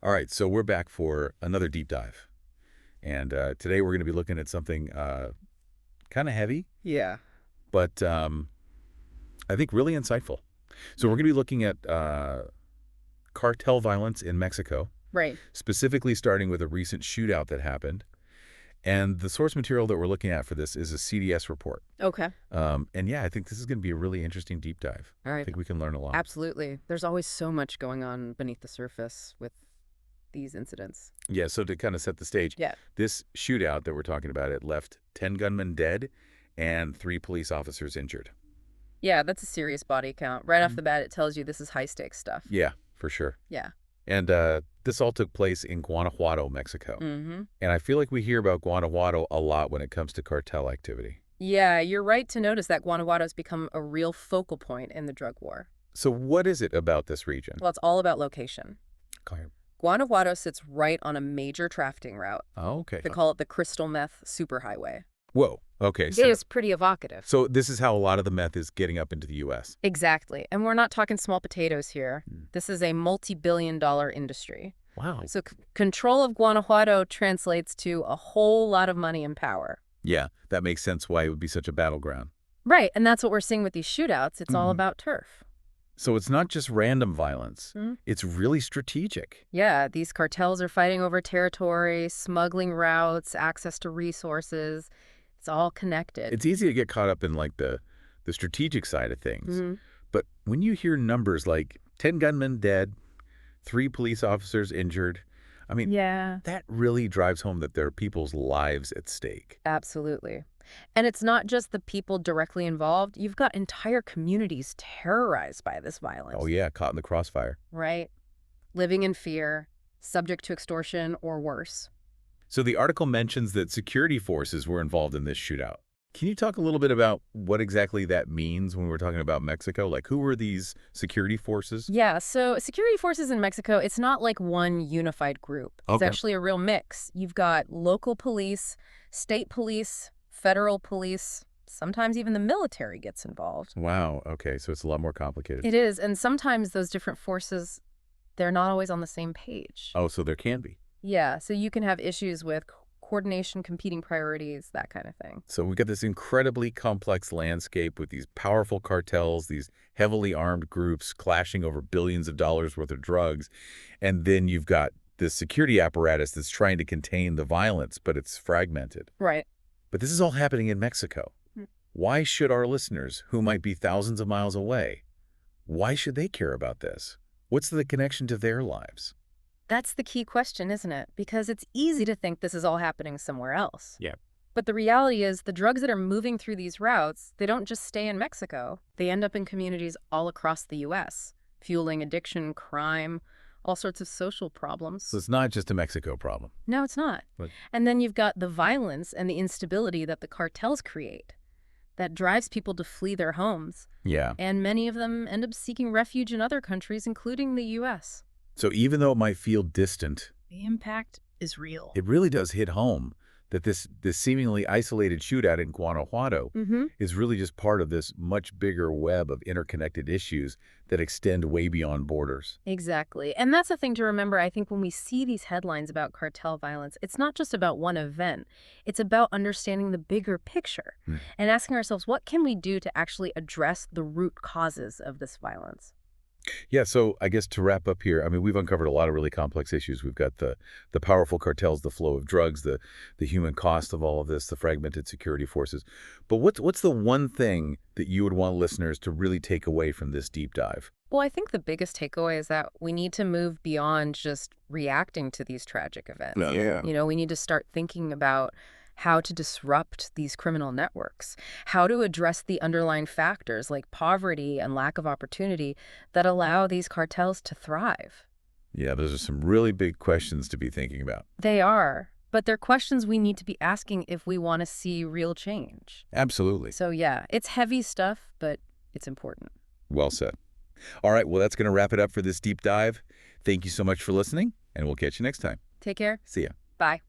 All right, so we're back for another deep dive. And today we're going to be looking at something kind of heavy, Yeah. but I think really insightful. So we're going to be looking at cartel violence in Mexico, Right. specifically starting with a recent shootout that happened. And the source material that we're looking at for this is a CDS report. Okay. And yeah, I think this is going to be a really interesting deep dive. All I right. think we can learn a lot. Absolutely. There's always so much going on beneath the surface with these incidents. Yeah, so to kind of set the stage, Yeah. this shootout that we're talking about, it left 10 gunmen dead and 3 police officers injured. Yeah, that's a serious body count. Right off the bat, it tells you this is high stakes stuff. Yeah, for sure. Yeah. And this all took place in Guanajuato, Mexico. Mm-hmm. And I feel like we hear about Guanajuato a lot when it comes to cartel activity. Yeah, you're right to notice that Guanajuato's become a real focal point in the drug war. So what is it about this region? Well, it's all about location. Okay. Guanajuato sits right on a major trafficking route. Oh, okay. They call it the crystal meth superhighway. Whoa. Okay. It is pretty evocative. So this is how a lot of the meth is getting up into the U.S. Exactly. And we're not talking small potatoes here. Hmm. This is a multi-billion-dollar industry. Wow. So control of Guanajuato translates to a whole lot of money and power. Yeah, that makes sense why it would be such a battleground. Right, and that's what we're seeing with these shootouts. It's all about turf. So it's not just random violence. It's really strategic. Yeah, these cartels are fighting over territory, smuggling routes, access to resources. It's all connected. It's easy to get caught up in like the strategic side of things. But when you hear numbers like 10 gunmen dead, 3 police officers injured, I mean, Yeah, that really drives home that there are people's lives at stake. absolutely. And it's not just the people directly involved. You've got entire communities terrorized by this violence. Oh yeah, caught in the crossfire. Right? Living in fear, subject to extortion or worse. So the article mentions that security forces were involved in this shootout. Can you talk a little bit about what exactly that means when we're talking about Mexico? Like, who were these security forces? Yeah, so security forces in Mexico, it's not like one unified group. It's Okay. actually a real mix. You've got local police, state police, federal police, sometimes even the military gets involved. Wow, okay, so it's a lot more complicated. It is, and sometimes those different forces, they're not always on the same page. Oh, so there can be. Yeah, so you can have issues with coordination, competing priorities, that kind of thing. So we've got this incredibly complex landscape with these powerful cartels, these heavily armed groups clashing over billions of dollars worth of drugs. And then you've got this security apparatus that's trying to contain the violence, but it's fragmented. Right. But this is all happening in Mexico. Why should our listeners, who might be thousands of miles away, why should they care about this? What's the connection to their lives? That's the key question, isn't it? Because it's easy to think this is all happening somewhere else. Yeah. But the reality is the drugs that are moving through these routes, they don't just stay in Mexico. They end up in communities all across the U.S., fueling addiction, crime, all sorts of social problems. So it's not just a Mexico problem. No, it's not. But And then you've got the violence and the instability that the cartels create that drives people to flee their homes. yeah. And many of them end up seeking refuge in other countries, including the U.S. So even though it might feel distant, The impact is real. it really does hit home that this seemingly isolated shootout in Guanajuato is really just part of this much bigger web of interconnected issues that extend way beyond borders. Exactly. And that's the thing to remember, I think, when we see these headlines about cartel violence, it's not just about one event. It's about understanding the bigger picture and asking ourselves, what can we do to actually address the root causes of this violence? Yeah, so I guess to wrap up here, I mean, we've uncovered a lot of really complex issues. We've got the powerful cartels, the flow of drugs, the human cost of all of this, the fragmented security forces. But what's the one thing that you would want listeners to really take away from this deep dive? Well, I think the biggest takeaway is that we need to move beyond just reacting to these tragic events. Yeah. You know, we need to start thinking about how to disrupt these criminal networks, how to address the underlying factors like poverty and lack of opportunity that allow these cartels to thrive. Yeah, those are some really big questions to be thinking about. They are, but they're questions we need to be asking if we want to see real change. Absolutely. So yeah, it's heavy stuff, but it's important. Well said. All right, well, that's going to wrap it up for this deep dive. Thank you so much for listening, and we'll catch you next time. Take care. See ya. Bye.